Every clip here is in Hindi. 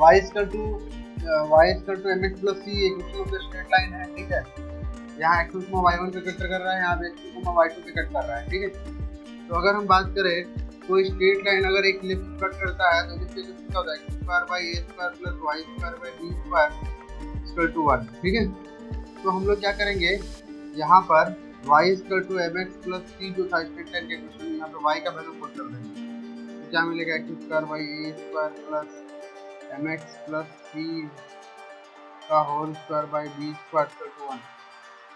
y mx plus c equation of the straight line है, ठीक है। यहाँ x2 y1 पे कट कर रहा है, यहाँ पे x2 y2 पे कट कर रहा है, ठीक है। तो अगर हम बात करें कोई स्ट्रेट लाइन अगर एक लिफ्ट कट करता है तो इसके लिफ्ट क्या होता है, x2/a² + y2/b² = 1, ठीक है। तो हम लोग क्या करेंगे, यहाँ पर y mx plus c जो था स्ट्रेट लाइन के क्वेश्चन में, यहाँ पे y का वैल्यू पुट कर देंगे, तो क्या मिलेगा, x2/a² plus mx plus c का होल स्क्वायर बाई b² = 1,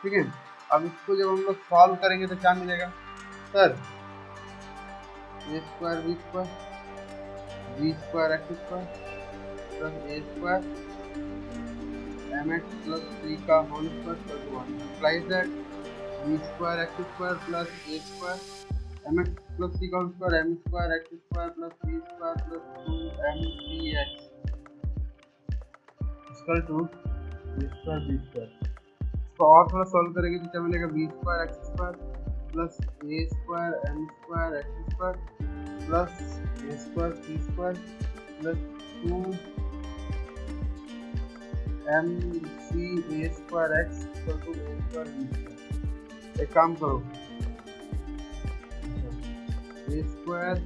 ठीक है। अब इसको जब हम लोग सॉल्व करेंगे तो क्या मिलेगा sir, a² b² b² x² plus a² mx plus c का whole square = 1 implies that b² x² plus a² mx plus c का whole square m² x² plus c² plus 2mcx equal to b² b²। इसको और थोड़ा सॉल्व करेंगे तो क्या मिलेगा, b² x² plus a² m² x² plus a² c² plus 2mca² x equal to a² b²। एक काम करो, a²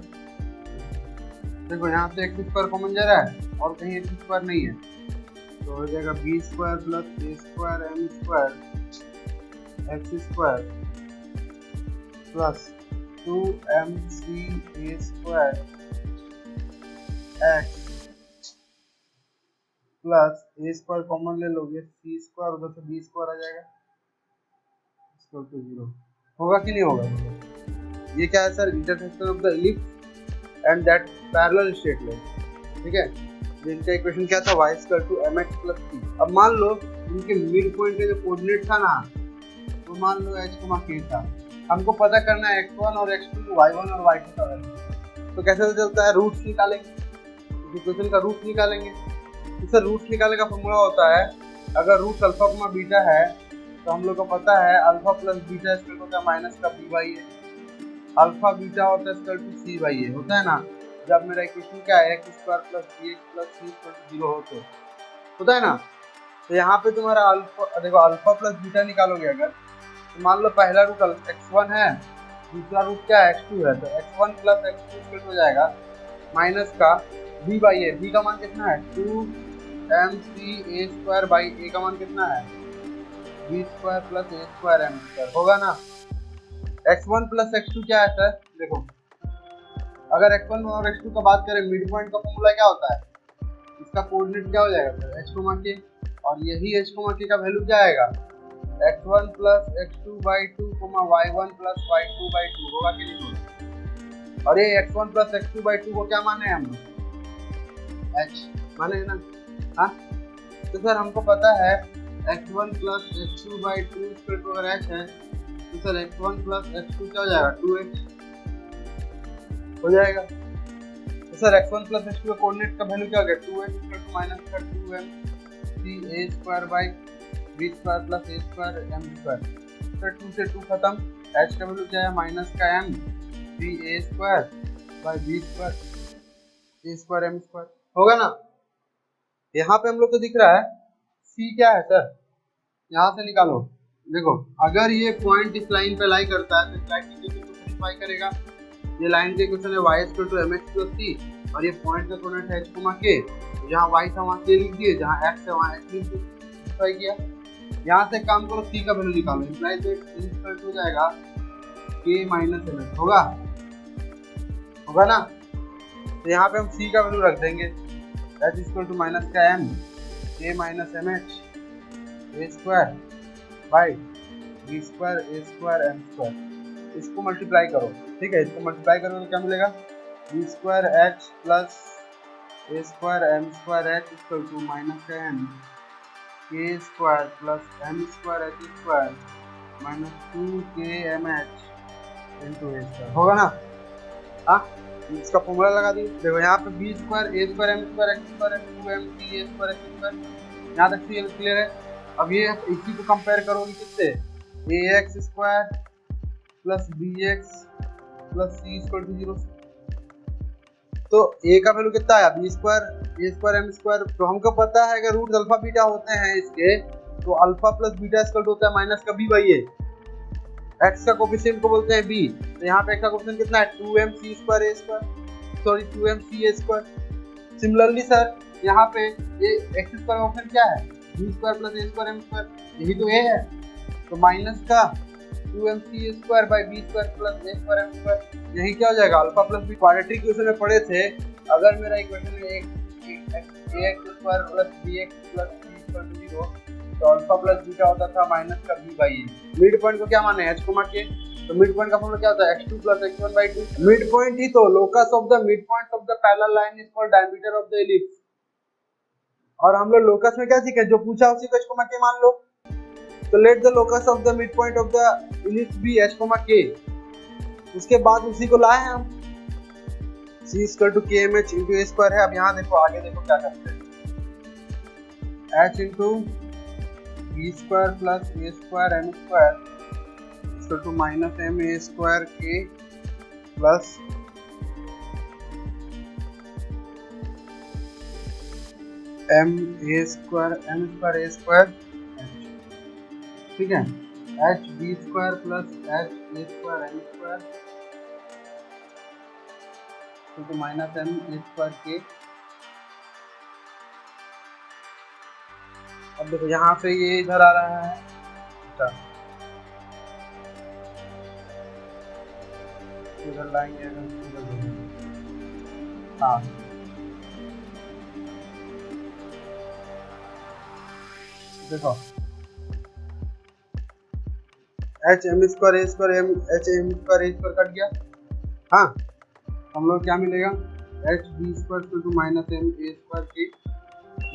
देखो यहाँ से x² कॉमन जा रहा है और कहीं x² नहीं है, तो हो जाएगा b² plus a² m² x² plus 2mca² x plus a² common ले लोगे, c² उधर से b² आ जाएगा इक्वल टू 0। होगा कि नहीं होगा? ये क्या है sir, intersection of the ellipse and that parallel straight line, ठीक है। इनका इक्वेशन क्या था, y = mx plus c। अब मान लो इनके मिड पॉइंट का जो कोऑर्डिनेट था ना, तो मान लो h, k था, हमको पता करना है x1 और x2 y1 और y2 का वैल्यू। तो कैसे चलता है, रूट्स निकालेंगे, इक्वेशन का रूट निकालेंगे। इससे रूट्स निकालने का फॉर्मूला होता है, अगर रूट अल्फा कमा बीटा है तो हम लोग को पता है अल्फा प्लस बीटा स्क्वायर होता है माइनस का b/a, अल्फा बीटा होता है स्क्वायर टू c/a, होता है ना। जब मेरा इक्वेशन क्या है, x² plus bx plus c = 0 हो तो होता है ना। तो यहाँ पे तुम्हारा अल्फा देखो, अल्फा प्लस बीटा निकालोगे अगर, तो मान लो पहला रूट x1 है, दूसरा रूट क्या है x2 है, तो x1 plus x2 हो जाएगा माइनस का b/a, b का मान कितना है 2mca² a का मान कितना है b² plus a² m², होगा ना। x1 plus x2 क्या है सर, देखो अगर x1 और x2 का बात करें, मिड पॉइंट का फॉर्मूला क्या होता है, इसका कोऑर्डिनेट क्या हो जाएगा सर h, k, और यही h, k का वैल्यू क्या आएगा, x1 plus x2/2, y1 plus y2/2, होगा कि नहीं होगा। और ये x1 plus x2/2 को क्या माने हैं हम लोग, h माने है ना। हाँ, तो सर हमको पता है x1 plus x2/2 अगर h है तो सर x1 plus x2 क्या हो जाएगा 2h हो जाएगा। तो सर x1 plus x2 का कोऑर्डिनेट का वैल्यू क्या हो गया, 2h = माइनस का 2mca² plus a² m²। Sir 2 से 2 खत्म, h का वैल्यू क्या है माइनस का m a² m², होगा ना। यहाँ पे हम लोग को दिख रहा है c क्या है सर, यहाँ से निकालो। देखो अगर ये पॉइंट इस लाइन पे लाई करता है तो इस लाइन की इक्वेशन को सेटिस्फाई करेगा। ये लाइन के क्वेश्चन है y = mx plus c और ये पॉइंट का कोऑर्डिनेट है h, k, तो जहाँ y था वहाँ k लिख दिए, जहाँ x है वहाँ x लिख दिए, सेटिस्फाई किया। यहाँ से काम करो, c का वैल्यू निकालो, इंप्लाई तो इक्वल हो जाएगा k - mx, होगा ना। तो यहाँ पे हम c का वैल्यू रख देंगे, h = माइनस का m k - mh a² by b² a² m²। इसको मल्टीप्लाई करो, ठीक है, इसको मल्टीप्लाई करोगे तो क्या मिलेगा, b²h plus a² m²h = minus का m k² plus m²h² minus 2kmh into a², होगा ना। हाँ, इसका फॉर्मूला लगा दिए। देखो यहाँ पे b² a² m² x² 2mca² x², यहाँ तक क्लियर है। अब ये इसी को कंपेयर करोगे किससे, ax² plus bx plus c = 0, तो a का वैल्यू कितना आया b square a square m square. तो हमको पता है अगर रूट अल्फा बीटा होते हैं इसके तो alpha plus beta equal to होता है माइनस का b बाई a। x का कोफिशिएंट को बोलते हैं b, तो यहाँ पे x का कोफिशिएंट कितना है 2mc square a square, sorry 2mc a square. Similarly sir यहाँ पे ये x स्क्वायर का ऑप्शन क्या है b square plus a square m square, यही तो a है। तो माइनस का 2mc square by b square plus a square m square, यही क्या हो जाएगा alpha plus b। Quadratic equation में पढ़े थे अगर मेरा इक्वेशन में ax square plus bx plus c equal to 0 तो अल्फा प्लस बीटा होता था माइनस का b by a। Mid point को क्या माने h कोमा k, तो मिड पॉइंट का फॉर्मूला क्या होता है x2 plus x1 by 2। Mid point ही तो locus of the mid point of the parallel line is called diameter of the ellipse. और हम लोग लोकस में क्या सीखे, जो पूछा उसी को h कोमा k मान लो। तो let the locus of the mid point of the ellipse be h comma k, उसके बाद उसी को लाए हम c equal to kmh into a square है। अब यहाँ देखो आगे देखो क्या करते हैं, h into b square plus a square m square equal to minus m a square k plus m a square m square a square h, ठीक है। h b square plus h a square m square तो minus m a square k। अब देखो यहाँ से ये इधर आ रहा है, अच्छा इधर लाएंगे, हाँ देखो h m square a square m h m square a square cut गया। हाँ हम लोग क्या मिलेगा h b square to minus m a square k,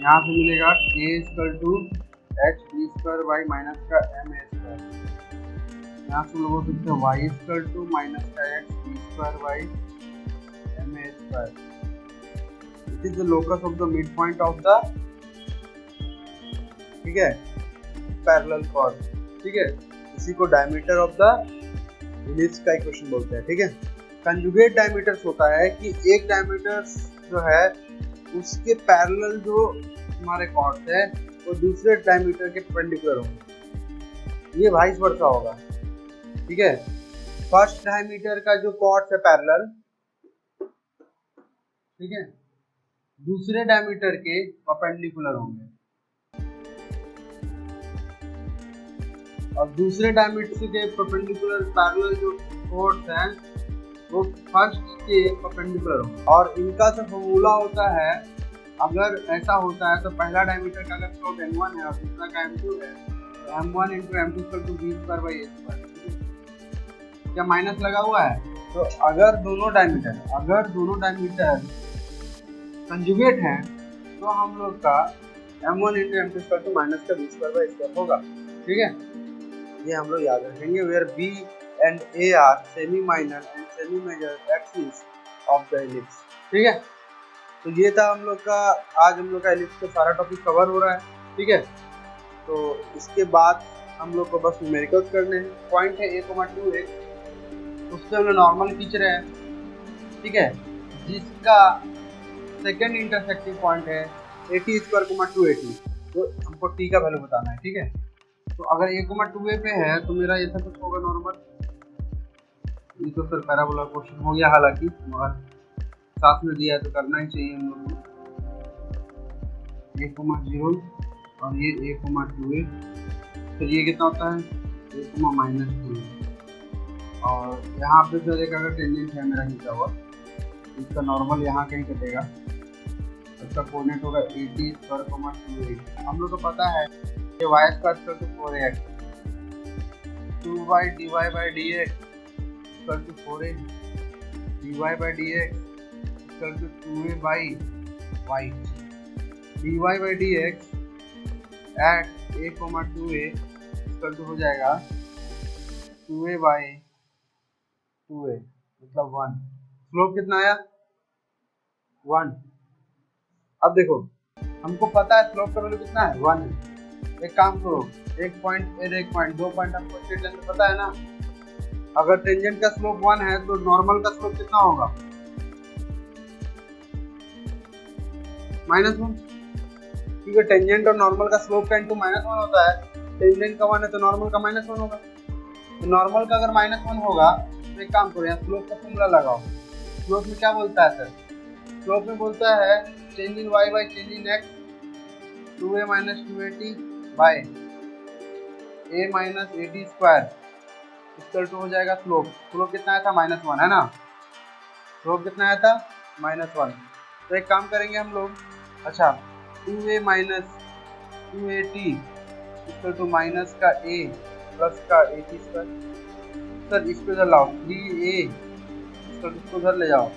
यहाँ से मिलेगा k equal to h b square by minus का m a स्क्वायर, यहाँ से लोगों को सकते y इक्वल टू माइनस का x b square by m a square. This is the locus of the mid point of the, ठीक है, पैरेलल कॉर्ड, ठीक है। इसी को डायमीटर ऑफ द एलिप्स का इक्वेशन बोलते हैं, ठीक है। कंजुगेट डायमीटर्स होता है कि एक डायमीटर्स जो है उसके पैरेलल जो हमारे कॉर्ड्स है वो दूसरे डायमीटर के परपेंडिकुलर होंगे, ये वाइस वर्सा होगा, ठीक है। फर्स्ट डायमीटर का जो कॉर्ड्स है पैरेलल, ठीक है, दूसरे डायमीटर के परपेंडिकुलर होंगे, और दूसरे डायमीटर के परपेंडिकुलर पैरेलल जो कॉर्ड्स हैं वो फर्स्ट के परपेंडिकुलर होंगे। और इनका जो फॉर्मूला होता है, अगर ऐसा होता है तो पहला डायमीटर का अगर स्लोप m1 है और दूसरा का m2 है तो m1 into m2 equal to b square by a square. क्या माइनस लगा हुआ है? तो अगर दोनों डायमीटर कंजुगेट हैं तो हम लोग का m1 into m2 equal to minus का b square by a square होगा, ठीक है। ये हम लोग याद रखेंगे। Where b and a are semi minor and semi major axes of the ellipse, ठीक है। तो ये था हम लोग का, आज हम लोग का एलिप्स का सारा टॉपिक कवर हो रहा है, ठीक है। तो इसके बाद हम लोग को बस न्यूमेरिकल्स करने हैं। पॉइंट है a,2 है, उससे हम लोग नॉर्मल खींच रहे हैं, ठीक है, जिसका सेकेंड इंटरसेक्टिंग पॉइंट है 80 स्क्वायर 280, तो हमको t का वैल्यू बताना है, ठीक है। तो अगर a,2a पे है तो मेरा ऐसा कुछ होगा नॉर्मल, ये तो सर पैराबोला क्वेश्चन हो गया हालांकि, मगर साथ में दिया है तो करना ही चाहिए हम लोग को। a,0 और ये a,2a, फिर ये कितना होता है a,-2a, और यहाँ पे सर एक अगर टेंजेंट है मेरा खींचा हुआ, इसका नॉर्मल यहाँ कहीं कटेगा, इसका कोऑर्डिनेट होगा 80 स्क्वायर 280। हम लोग को पता है ये y square equal to 4x, 2y dy by dx equal to 4a, dy by dx equal to 2a by y, dy by dx at a,2a equal to हो जाएगा 2a बाई 2a मतलब 1। स्लोप कितना आया 1। अब देखो हमको पता है स्लोप का वैल्यू कितना है 1 है। एक काम करो, एक पॉइंट और एक पॉइंट, 2 पॉइंट हमको स्ट्रेट लाइन में पता है ना। अगर टेंजेंट का स्लोप 1 है तो नॉर्मल का स्लोप कितना होगा -1, क्योंकि टेंजेंट और नॉर्मल का स्लोप का इनटू -1 होता है। टेंजेंट का 1 है तो नॉर्मल का -1 होगा। तो नॉर्मल का अगर -1 होगा तो एक काम करो, यहाँ स्लोप का फॉर्मूला लगाओ। स्लोप में क्या बोलता है सर? स्लोप में बोलता है change in y by change in x 2a - 2at by a - 80 square equal to हो जाएगा स्लोप। स्लोप कितना आया था? -1 है ना। स्लोप कितना आया था? -1। तो एक काम करेंगे हम लोग, अच्छा 2a - 2at equal to minus का a प्लस का 80 स्क्वायर। सर इसको इधर लाओ, 3a इसको उधर ले जाओ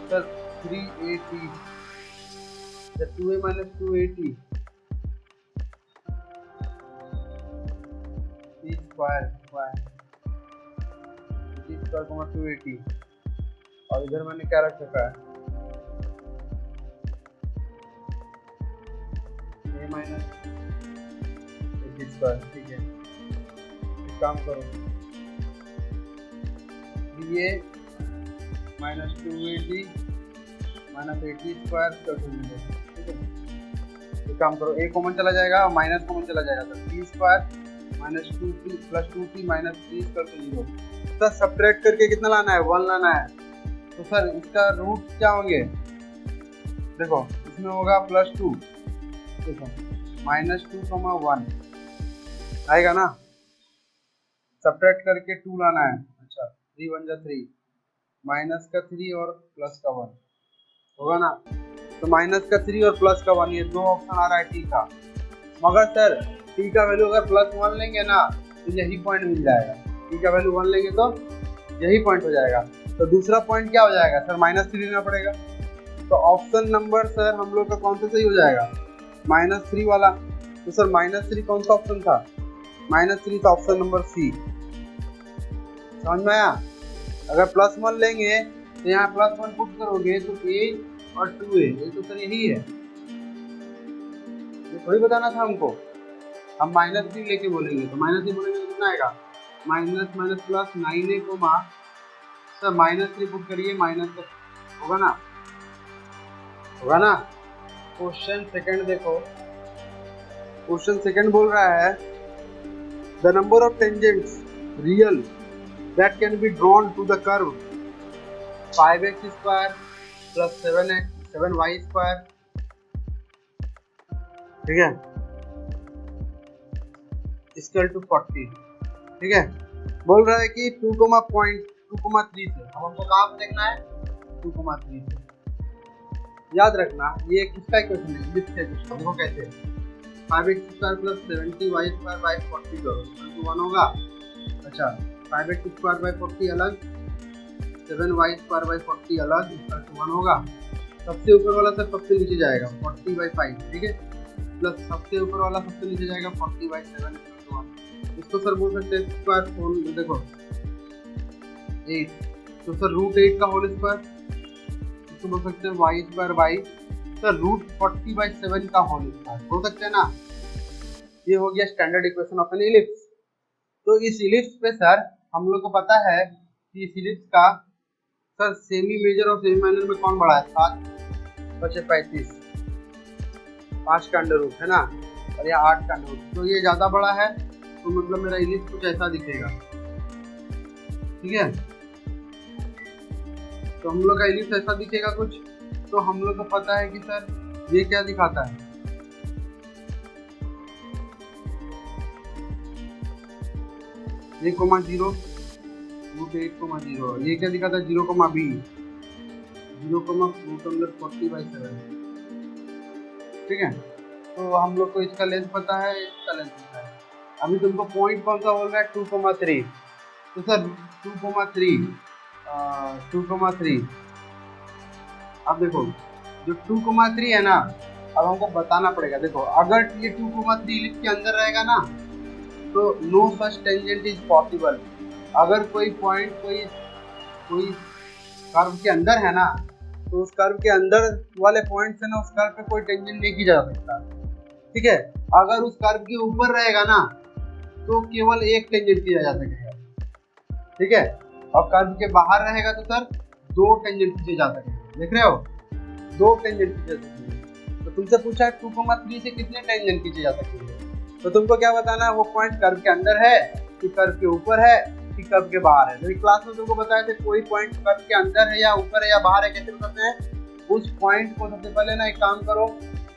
sir, 3at 2a - 2at square 280 और इधर मैंने क्या रख रखा है? a minus 80 square. ठीक है, एक काम करो, 3a - 280 - 80 स्क्वायर कर दो। ठीक है, एक काम करो, a कॉमन चला जाएगा और माइनस कॉमन चला जाएगा, तो 3 square -2t plus 2t minus 3 कर दो 0। सर सब्ट्रैक्ट करके कितना लाना है? 1 लाना है। तो सर इसका रूट क्या होंगे? देखो इसमें होगा +2, देखो -2, 1 आएगा ना। सब्ट्रैक्ट करके 2 लाना है। अच्छा 3 1 जा 3, माइनस का 3 और प्लस का 1 होगा ना। तो माइनस का 3 और प्लस का 1, ये दो ऑप्शन आ रहा है टी का। मगर सर टी का वैल्यू अगर +1 लेंगे ना तो यही पॉइंट मिल जाएगा। टी का वैल्यू 1 लेंगे तो यही पॉइंट हो जाएगा। तो दूसरा पॉइंट क्या हो जाएगा सर? -3 लेना पड़ेगा। तो ऑप्शन नंबर सर हम लोग का कौन सा सही हो जाएगा? -3 वाला। तो सर -3 कौन सा ऑप्शन था? -3 था ऑप्शन नंबर सी। समझ में आया? अगर +1 लेंगे तो यहाँ +1 पुट करोगे तो a और 2a, ये तो सर यही है। ये थोड़ी बताना था हमको, हम -3 लेके बोलेंगे तो -3 बोलेंगे तो कितना आएगा? Minus plus 9a comma sir -3 put करिए, माइनस का होगा ना, होगा ना। क्वेश्चन सेकंड देखो, क्वेश्चन सेकंड बोल रहा है the number of tangents real that can be drawn to the curve 5x square plus 7y square। ठीक है, इक्वल टू 40। ठीक है, बोल रहा है कि 2,3 से। अब हमको कहाँ पे देखना है? 2,3 से। याद रखना ये किसका इक्वेशन है? लिफ्ट है। देखो कैसे 5x square plus 70y square by 40 करो तो 1 होगा। अच्छा 5x स्क्वायर बाय 40 अलग, 7y स्क्वायर बाय 40 अलग, इसका 1 होगा। सबसे ऊपर वाला सर सबसे नीचे जाएगा 40/5। ठीक है, प्लस सबसे ऊपर वाला सबसे नीचे जाएगा 40/7 = 1। इसको सर बोल सकते हैं स्क्वायर फोन, देखो 8, तो सर √8 का होल स्क्वायर। इसको बोल सकते हैं y स्क्वायर बाई सर √40/7 का होल स्क्वायर। हो सकते हैं ना। ये हो गया standard equation of N ellipse. तो इस इलिप्स पे सर हम लोग को पता है कि इस इलिप्स का सर सेमी मेजर और सेमी माइनर में कौन बड़ा है? 7 बचे 35, 5 का अंडर रूट है ना, और यह 8 का अंडर रूट। तो ये ज्यादा बड़ा है, तो मतलब मेरा इलिप्स कुछ ऐसा दिखेगा। ठीक है, तो हम लोग का इलिप्स ऐसा दिखेगा कुछ। तो हम लोग को पता है कि सर ये क्या दिखाता है? ये कोमा 0 √8,0। ये क्या दिखाता है? 0,b 0,40/7। ठीक है, तो हम लोग को इसका लेंथ पता है, इसका लेंथ पता है। अभी तुमको पॉइंट कौन सा बोल रहा है? 2,3। तो सर 2,3 अब देखो जो 2,3 है ना, अब हमको बताना पड़ेगा। देखो अगर ये 2,3 लिफ्ट के अंदर रहेगा ना तो no such tangent is possible. अगर कोई पॉइंट कोई कर्व के अंदर है ना, तो उस कर्व के अंदर वाले पॉइंट से ना उस कर्व पे कोई टेंजेंट नहीं की जा सकता। ठीक है, अगर उस कर्व के ऊपर रहेगा ना तो केवल एक टेंजेंट किया जा सकेगा। ठीक है, और कर्व के बाहर रहेगा तो सर 2 टेंजेंट खींचे जा सकेंगे। देख रहे हो, 2 टेंजेंट खींचे जा सकेंगे। तुमसे पूछा 2,3 से कितने टेंजेंट खींचे जा सकते हैं, तो तुमको क्या बताना है, वो पॉइंट कर्व के अंदर है कि कर्व के ऊपर है कि कर्व के बाहर है। तो क्लास में तुमको बताया था कोई पॉइंट कर्व के अंदर है या ऊपर है या बाहर है, कैसे बताते हैं, उस पॉइंट को सबसे पहले ना एक काम करो,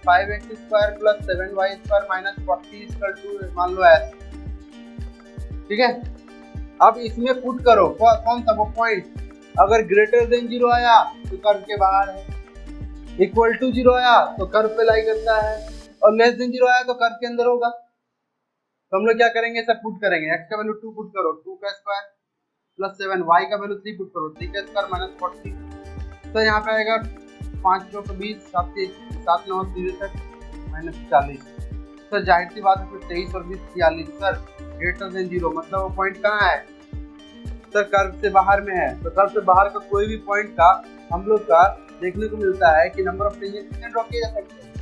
5x² + 7y² - 40 मान लो ऐसे, ठीक है। अब इसमें पुट करो कौन सा वो पॉइंट, अगर ग्रेटर देन 0 आया तो कर्व के बाहर है, इक्वल टू 0 आया तो कर्व पे लाई करता है, और लेस देन 0 आया तो कर्व के अंदर होगा। तो हम लोग क्या करेंगे, सब पुट करेंगे, x का वैल्यू 2 पुट करो, 2² + 7, y का वैल्यू 3 पुट करो, 3² - 40। तो यहाँ पे आएगा 5 चौक 20, 7 9 63 -40। सर जाहिर सी बात है फिर 23 और 20 46। सर ग्रेटर देन 0 मतलब वो पॉइंट कहाँ है, सर कर्व से बाहर में है। तो कर्व से बाहर का कोई भी पॉइंट का हम लोग का देखने को मिलता है कि नंबर ऑफ टेंजेंट कितने ड्रॉ किए जा सकते हैं,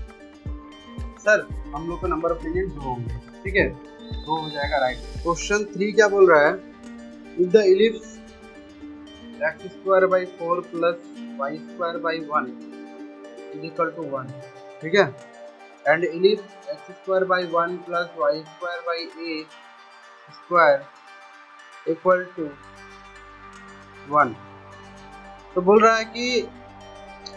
सर हम लोग का नंबर ऑफ टेंजेंट 2 होंगे, ठीक है, 2 हो जाएगा राइट। क्वेश्चन 3 क्या बोल रहा है, if the ellipse x² / 4 + y² / 1 = 1, ठीक है, and ellipse x² / 1 + y² / a² = 1। तो बोल रहा है कि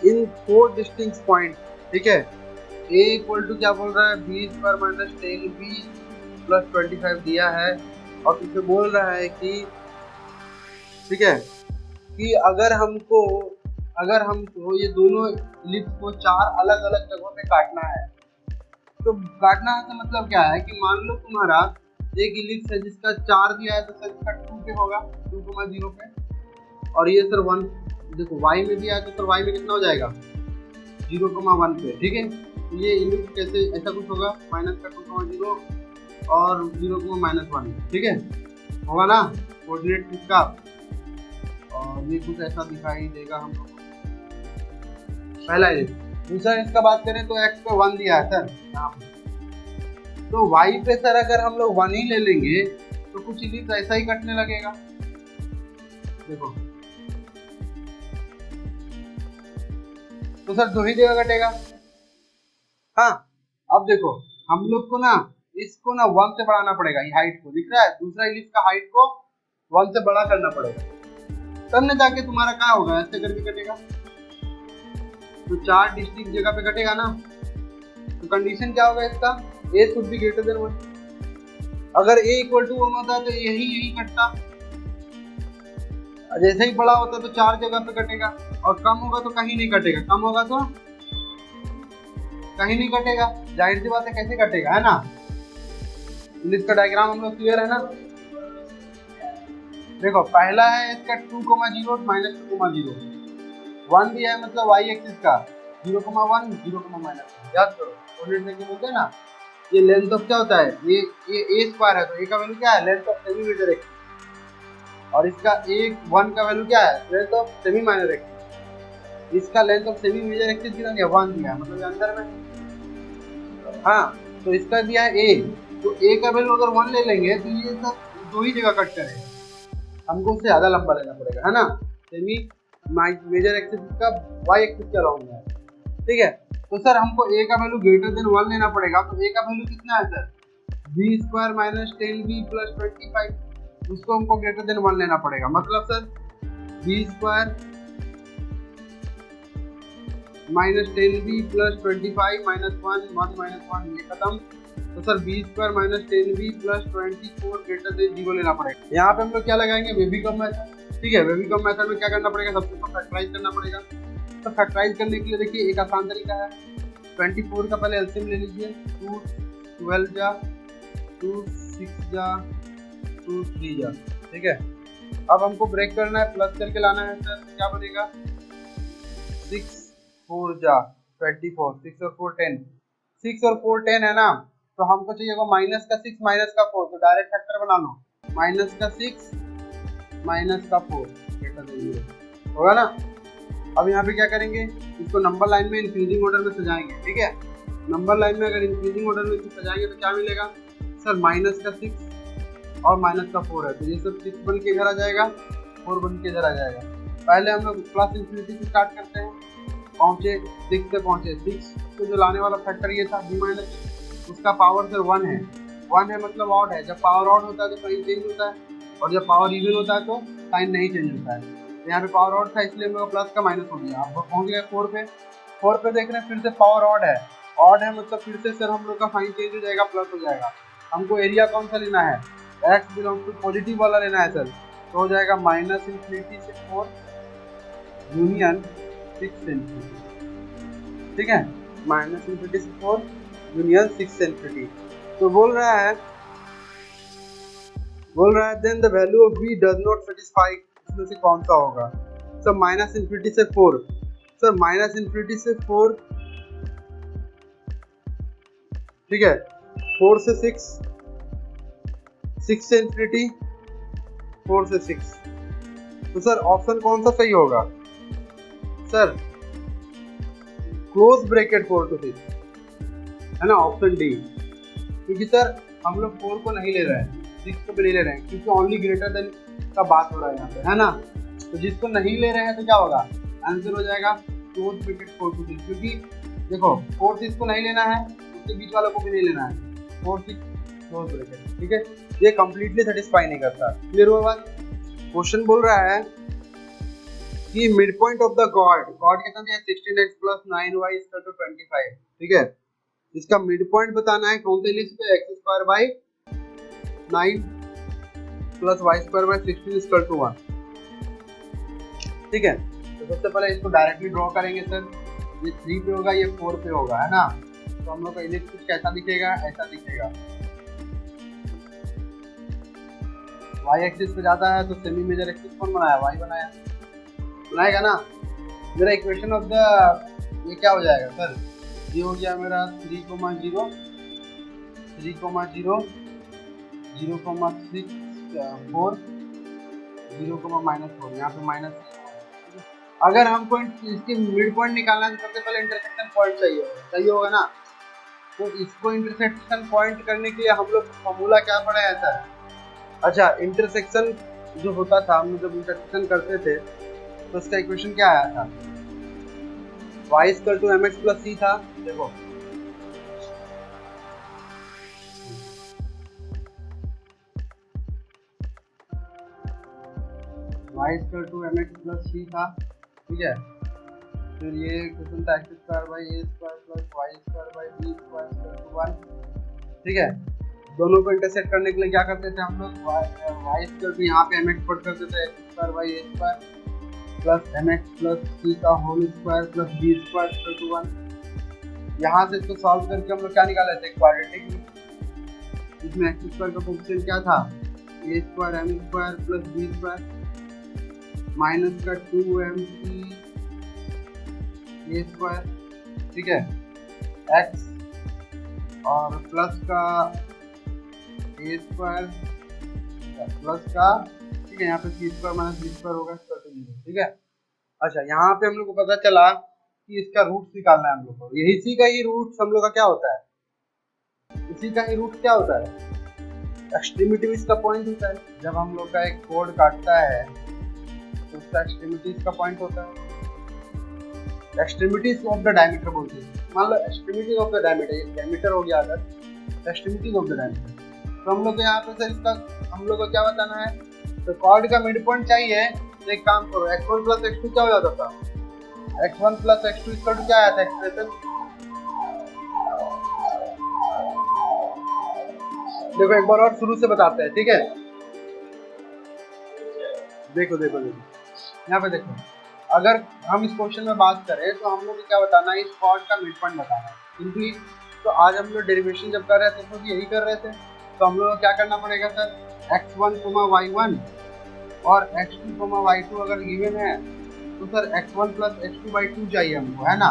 इन 4 डिस्टिंक्ट पॉइंट, ठीक है, a = क्या बोल रहा है, b² - 10b + 25 दिया है, और इसे बोल रहा है कि, ठीक है, कि अगर हमको ये दोनों इलिप्स को 4 अलग अलग जगहों पे काटना है, तो काटना का मतलब क्या है कि मान लो तुम्हारा एक इलिप्स है जिसका 4 दिया है, तो सर इसका 2 पे होगा, 2,0 पे, और ये सर 1 देखो y में दिया है, तो सर y में कितना हो जाएगा, 0,1 पे, ठीक है। तो ये इलिप्स कैसे ऐसा कुछ होगा, -2,0 और 0,-1, ठीक है, होगा ना कोऑर्डिनेट इसका, और ये कुछ ऐसा दिखाई देगा हम लोग को, पहला इलिप्स। दूसरा इसका बात करें तो x पे 1 दिया है सर यहाँ पे, तो y पे सर अगर हम लोग 1 ही ले लेंगे तो कुछ इलिप्स ऐसा ही कटने लगेगा, देखो, तो सर 2 ही जगह कटेगा। हाँ अब देखो हम लोग को ना इसको ना 1 से बढ़ाना पड़ेगा, ये हाइट को, दिख रहा है, दूसरा इलिप्स का हाइट को 1 से बड़ा करना पड़ेगा, तब ना जाके तुम्हारा क्या होगा, ऐसे करके कटेगा, तो 4 डिस्टिंक्ट जगह पे कटेगा ना। तो कंडीशन क्या होगा इसका, a should be greater than 1। अगर a = 1 होता तो यही कटता, जैसे ही बड़ा होता तो 4 जगह पे कटेगा, और कम होगा तो कहीं नहीं कटेगा, कम होगा तो कहीं नहीं कटेगा, जाहिर सी बात है कैसे कटेगा, है ना। इसका डायग्राम हम लोग क्लियर है ना। देखो पहला है इसका 2,0 -2,0, 1 दिया है मतलब y एक्सिस का 0,1 0,-1, याद करो कोऑर्डिनेट देके बोलते हैं ना, ये लेंथ ऑफ क्या होता है, ये a² है, तो a का वैल्यू क्या है, length of semi major axis, और इसका 1 का वैल्यू क्या है, length of semi minor axis, इसका length of semi major axis कितना दिया, 1 दिया है, मतलब अंदर में, हाँ, तो इसका दिया है a, तो a का वैल्यू अगर 1 ले लेंगे तो ये सब 2 ही जगह कट करेगा, हमको उससे ज्यादा लंबा लेना पड़ेगा, है ना। सेमी मेजर एक्सिस का y एक्सिस का लॉन्ग है, ठीक है। तो सर हमको a का वैल्यू ग्रेटर देन 1 लेना पड़ेगा, तो a का वैल्यू कितना है सर, b² - 10b + 25, उसको हमको ग्रेटर देन 1 लेना पड़ेगा, मतलब सर b² - 10b + 25 -1 1 -1 ये खत्म। तो sir b² - 10b + 24 greater than 0 लेना पड़ेगा। यहाँ पे हम लोग क्या लगाएंगे, वेबीकम मेथड, ठीक है। वेबीकम मेथड में क्या करना पड़ेगा, सबसे पहले फैक्टराइज करना पड़ेगा। तो फैक्टराइज करने के लिए देखिए एक आसान तरीका है, 24 का पहले एलसीएम ले लीजिए, 2 12 जा 2 6 जा 2 3 जा, ठीक है। अब हमको ब्रेक करना है, प्लस करके लाना है सर, क्या बनेगा 6 4 जा 24, 6 और 4 10, 6 और 4 10 है ना, तो हमको चाहिए होगा माइनस का 6 माइनस का 4, तो डायरेक्ट फैक्टर बना लो, माइनस का 6 माइनस का 4 ग्रेटर देन 0 होगा ना। अब यहाँ पे क्या करेंगे, इसको नंबर लाइन में इंक्रीजिंग ऑर्डर में सजाएंगे, ठीक है। नंबर लाइन में अगर इंक्रीजिंग ऑर्डर में इसको सजाएंगे तो क्या मिलेगा सर, माइनस का 6 और माइनस का 4 है, तो ये सब 6 बन के इधर आ जाएगा, 4 बन के इधर आ जाएगा। पहले हम लोग प्लस इंफिनिटी से स्टार्ट करते हैं, पहुंचे 6 पे पहुंचे, 6 को जो लाने वाला फैक्टर ये था b माइनस, उसका पावर सर 1 है, 1 है मतलब ऑड है। जब पावर ऑड होता है तो साइन चेंज होता है, और जब पावर इवन होता है तो साइन नहीं चेंज होता है। तो यहाँ पे पावर ऑड था इसलिए हम लोग प्लस का माइनस हो गया। अब पहुंच गया 4 पे, 4 पे देख रहे हैं फिर से पावर ऑड है, ऑड है मतलब फिर से सर हम लोग का साइन चेंज हो जाएगा, प्लस हो जाएगा। हमको एरिया कौन सा लेना है, x बिलोंग टू पॉजिटिव वाला लेना है सर, तो हो जाएगा -∞ से 4 यूनियन 6 इन्फिनिटी, ठीक है, -∞ से 4 यूनियन 6 इन्फिनिटी। तो बोल रहा है then the value of b does not satisfy, इसमें से कौन सा होगा सर, -∞ से 4, सर -∞ से 4, ठीक है, 4 से 6, 6 से इन्फिनिटी, 4 से 6, तो सर ऑप्शन कौन सा सही होगा सर, क्लोज ब्रैकेट 4 to 6 है ना, ऑप्शन डी। क्योंकि सर हम लोग 4 को नहीं ले रहे हैं, 6 को भी नहीं ले रहे हैं, क्योंकि ओनली ग्रेटर देन का बात हो रहा है यहाँ पे, है ना। तो जिसको नहीं ले रहे हैं तो क्या होगा, आंसर हो जाएगा क्लोज ब्रैकेट 4 to 6। क्योंकि देखो 4 6 को नहीं लेना है, उसके बीच वालों को भी नहीं लेना है, 4 6 क्लोज ब्रैकेट, ठीक है, ये कंप्लीटली सेटिस्फाई नहीं करता। क्लियर हुआ बात। क्वेश्चन बोल रहा है कि mid point of the chord कितना दिया, 16x + 9y = 25, ठीक है, इसका मिड पॉइंट बताना है कौन से लिस्ट पे, x² / 9 + y² / 16 = 1, ठीक है। तो सबसे पहले इसको डायरेक्टली ड्रॉ करेंगे सर, ये 3 पे होगा, ये 4 पे होगा, है ना। तो हम लोग का इलिप्स कुछ कैसा दिखेगा, ऐसा दिखेगा। y एक्सिस पे जाता है तो सेमी मेजर एक्सिस कौन बनाया, y बनाएगा ना। मेरा इक्वेशन ऑफ द ये क्या हो जाएगा सर, ये हो गया मेरा 3, 0 3, 0, 0,6 4 0, -4, यहाँ पे माइनस। अगर हमको इसकी मिड पॉइंट निकालना है तो सबसे पहले इंटरसेक्शन पॉइंट चाहिए होगा ना। तो इसको इंटरसेक्शन पॉइंट करने के लिए हम लोग फॉर्मूला क्या पढ़े हैं सर, अच्छा इंटरसेक्शन जो होता था, हम जब इंटरसेक्शन करते थे तो इसका इक्वेशन क्या आया था, y = mx + c था। देखो y = mx + c था, ठीक है। फिर ये क्वेश्चन था x² / a² + y² / b² = 1, ठीक है। दोनों को इंटरसेक्ट करने के लिए क्या करते थे हम लोग, y यहाँ पे mx पुट करते थे, x² / a² + mx + c का होल स्क्वायर + b² = 1। यहाँ से इसको सॉल्व करके हम लोग क्या निकाले थे, क्वाड्रेटिक, इसमें x² का कोएफिशिएंट क्या था, a² m² + b² माइनस का 2mc a², ठीक है, x और प्लस का a² प्लस का, ठीक है, यहाँ पे c² - b² होगा, ठीक है। अच्छा यहाँ पे हम लोग को पता चला कि इसका रूट निकालना है हम लोग को, यही इसी का ही रूट हम लोग का क्या होता है, इसी का ही रूट क्या होता है, एक्सट्रीमिटी इसका पॉइंट होता है। जब हम लोग का एक कोड काटता है तो उसका एक्सट्रीमिटी इसका पॉइंट होता है, एक्सट्रीमिटीज ऑफ द डायमीटर बोलते हैं। मान लो एक्सट्रीमिटीज ऑफ द डायमीटर, ये डायमीटर हो गया, अगर एक्सट्रीमिटीज ऑफ द डायमीटर, तो हम लोग को यहाँ पे सर इसका हम लोग को क्या बताना है, तो कॉर्ड का मिड पॉइंट चाहिए। तो एक काम करो, x1 + x2 क्या हो जाता था, x1 + x2 = क्या आया था एक्सप्रेशन, देखो एक बार और शुरू से बताते हैं, ठीक है। देखो यहाँ पे देखो, अगर हम इस क्वेश्चन में बात करें तो हम लोग को क्या बताना है, इस कॉर्ड का मिड पॉइंट बताना है सिंपली। तो आज हम लोग डेरिवेशन जब कर रहे थे तो यही कर रहे थे, तो हम लोग को क्या करना पड़ेगा सर, x1, y1 और x2, y2 अगर गिवन है तो सर x1 + x2/2 चाहिए हमको, है ना।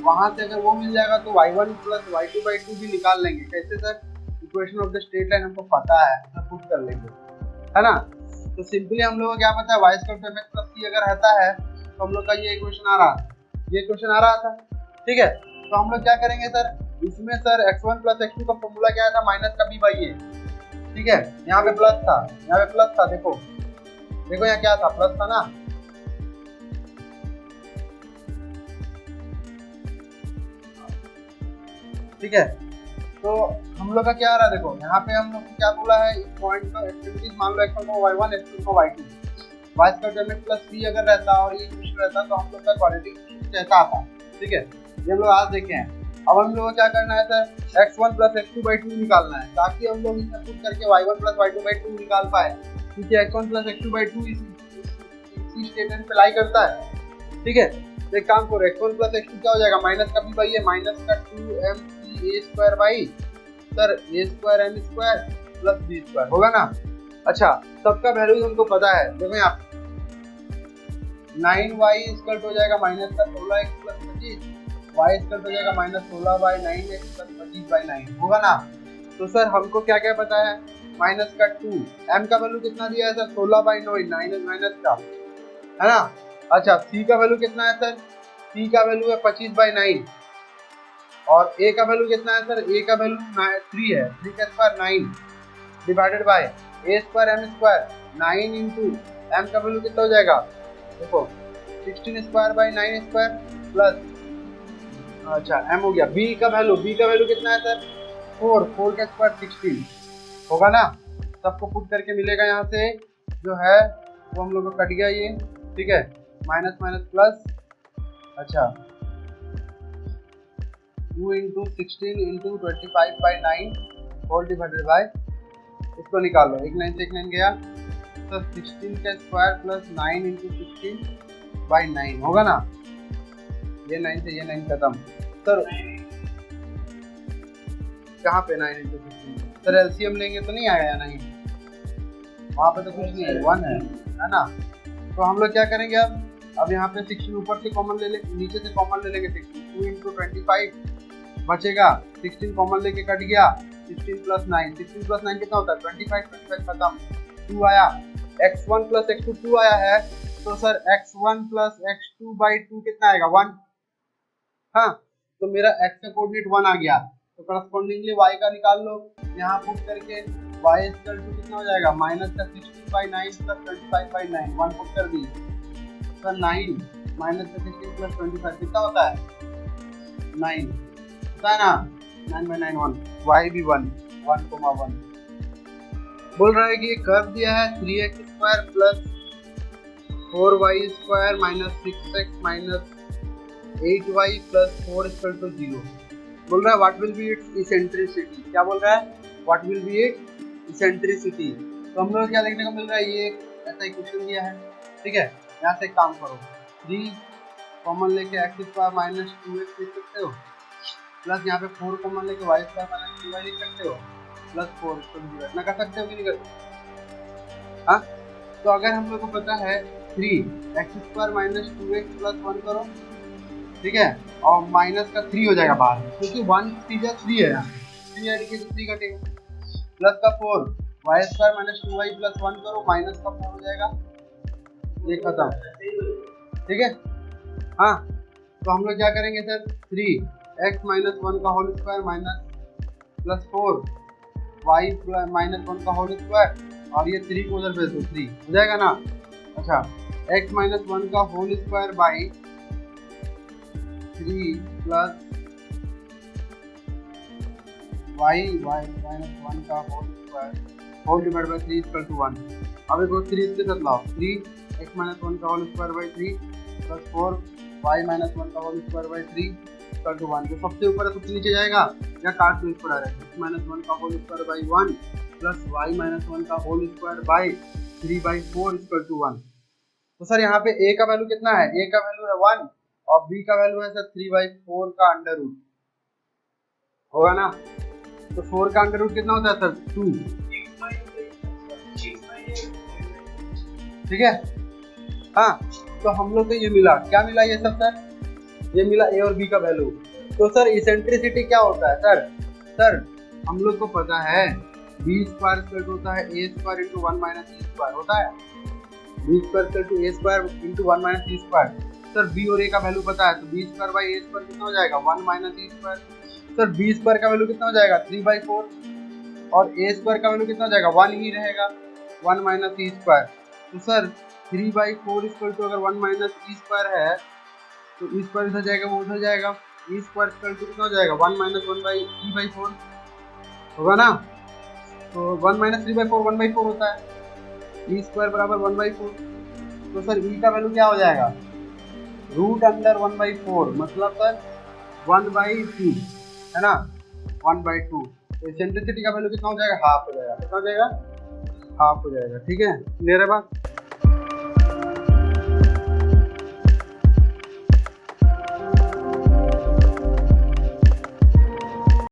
वहां से अगर वो मिल जाएगा तो y1 + y2/2 भी निकाल लेंगे। कैसे sir, equation of the straight line हमको पता है, तो पुट कर लेंगे, है ना। तो सिंपली हम लोग को क्या पता है, y = mx + c अगर रहता है तो हम लोग का ये इक्वेशन आ रहा था, ठीक है। तो हम लोग क्या करेंगे सर, इसमें सर x1 + x2 का फॉर्मूला क्या था, माइनस का b/a, ठीक है। यहाँ पे प्लस था, देखो यहाँ क्या था, प्लस था ना। ठीक है। तो हम लोग का क्या आ रहा है, देखो यहाँ पे हम लोग को क्या बोला है, इस पॉइंट का एक्टिविटीज मान लो x1 को y1 x2 को y2, y square limit plus c अगर रहता और ये इक्वेशन रहता तो हम लोग का क्वाड्रेटिक इक्वेशन कैसा आता, ठीक है। ये हम लोग आज देखे हैं। अब हम लोग को क्या करना है सर, x1 प्लस x2/2 निकालना है, ताकि हम लोग इसमें पुट करके y1 प्लस y2/2 निकाल पाए, क्योंकि x1 प्लस x2/2 इसी स्टेटमेंट पे लाई करता है, ठीक है। तो एक काम करो, x1 प्लस x2 क्या हो जाएगा, माइनस का b है, माइनस का 2mc a² sir a² m² plus b² होगा ना। अच्छा, सबका वैल्यू हमको पता है, देखो यहाँ 9y इक्वल हो जाएगा माइनस का 16x प्लस 25, y इक्वल हो जाएगा माइनस 16/9x प्लस 25/9 होगा ना। तो सर हमको क्या क्या पता है, माइनस का 2, m का वैल्यू कितना दिया है सर 16/9 माइनस का, है ना। अच्छा, c का वैल्यू कितना है सर, c का वैल्यू है 25/9 और a का वैल्यू कितना है सर, a का वैल्यू 3 है, 3 का square 9 divided by a² m² 9 into m का वैल्यू कितना हो जाएगा, देखो 16² प्लस, अच्छा m हो गया। b का वैल्यू कितना है सर 4 का स्क्वायर 16 होगा ना। सबको पुट करके मिलेगा यहाँ से जो है वो हम लोग को कट गया ये, ठीक है, माइनस माइनस प्लस, अच्छा 2 into 16 into 25/9 whole divided by, इसको निकाल लो, एक 9 से एक 9 गया तो 16 का स्क्वायर प्लस 9 इंटू 16/9 होगा ना। ये 9 से ये 9 खत्म सर, कहाँ पे 9 इंटू 16 सर, एलसीएम लेंगे तो नहीं आएगा, नहीं वहाँ पे तो कुछ नहीं है, 1 है ना। तो हम लोग क्या करेंगे अब यहाँ पे 16 ऊपर से कॉमन ले लेंगे, नीचे से कॉमन ले लेंगे 16, 2 इंटू 25 बचेगा, 16 कॉमन लेके कट गया, 16 प्लस 9 कितना होता है 25 खत्म, 2 आया, x1 प्लस x2 2 आया है, तो सर x1 प्लस x2/2 कितना आएगा 1, हाँ तो मेरा x का कोऑर्डिनेट 1 आ गया, तो करस्पॉन्डिंगली y का निकाल लो, यहाँ पुट करके y इक्वल टू कितना हो जाएगा, माइनस का 16/9 प्लस 25/9 1 पुट कर दी सर 9 माइनस का 16 प्लस 25 कितना होता है 9 होता है ना, 9/9 1, y भी 1 बोल रहा है कि कर्व दिया है 3x² plus 4y² minus 6x minus 8y plus 4 equal to 0। बोल रहा है what will be its eccentricity, क्या बोल रहा है, what will be its eccentricity. तो हम लोग क्या देखने को मिल रहा है, ये ऐसा इक्वेशन दिया है, ठीक है। यहाँ से एक काम करो, 3 कॉमन लेके x² माइनस 2x लिख सकते हो, प्लस यहाँ पे 4 कॉमन लेके y² माइनस 2y लिख सकते हो, प्लस 4 इसको 0 इतना कर सकते हो कि नहीं कर सकते, हाँ। तो अगर हम लोग को पता है 3x² माइनस 2x प्लस 1 करो, ठीक है, और माइनस का 3 हो जाएगा बाहर, क्योंकि 1 3 3 है, 3 ऐड किए तो 3 कटेगा, प्लस का 4 y² माइनस 2y प्लस 1 करो, माइनस का 4 हो जाएगा, ये खत्म, ठीक है, हाँ। तो हम लोग क्या करेंगे सर, 3x माइनस 1 का whole square minus plus 4 y minus 1 का होल स्क्वायर, और ये 3 को उधर भेज दो, 3 हो जाएगा ना। अच्छा, x माइनस 1 का whole square by 3 plus y minus 1 का whole square whole divide by 3 equal to 1। अब एक 3 इसके साथ लाओ, 3x माइनस 1 का whole square by 3 plus 4 y minus 1 का whole square by 3 equal to 1। जो सबसे ऊपर है सबसे नीचे जाएगा या काट दो इसको डायरेक्ट, x माइनस 1 का whole square by 1 plus y minus 1 का whole square by 3/4 equal to 1। तो सर यहाँ पे a का वैल्यू कितना है, a का वैल्यू है 1 और b का वैल्यू है सर 3/4 का अंडर रूट होगा ना। तो 4 का अंडर रूट कितना होता है सर 2, ठीक है, हाँ। तो हम लोग को ये मिला, क्या मिला ये सब सर, ये मिला a और b का वैल्यू। तो सर इसेंट्रिसिटी क्या होता है सर हम लोग को पता है b² होता है a² इंटू 1 माइनस e² होता है, b² into a² into 1 minus e²। Sir b और a का वैल्यू पता है, तो b² बाई a² कितना हो जाएगा 1 माइनस e²। सर b² का वैल्यू कितना हो जाएगा 3/4 और a² का वैल्यू कितना हो जाएगा 1 ही रहेगा 1 माइनस e²। तो सर 3/4 इक्वल टू अगर 1 माइनस e² है तो e² इधर जाएगा वो उधर जाएगा, ई स्क्वायर इक्वल टू कितना हो जाएगा 1 माइनस 1/3/4 होगा ना। तो 1 माइनस 3/4 1/4 होता है। ई स्क्वायर बराबर 1/4। तो सर ई का वैल्यू क्या हो जाएगा रूट अंडर 1/4 मतलब सर 1/2 है ना 1/2। तो एसेंट्रिसिटी का वैल्यू कितना हो जाएगा हाफ हो जाएगा। कितना हो जाएगा हाफ हो जाएगा। ठीक है क्लियर है बात।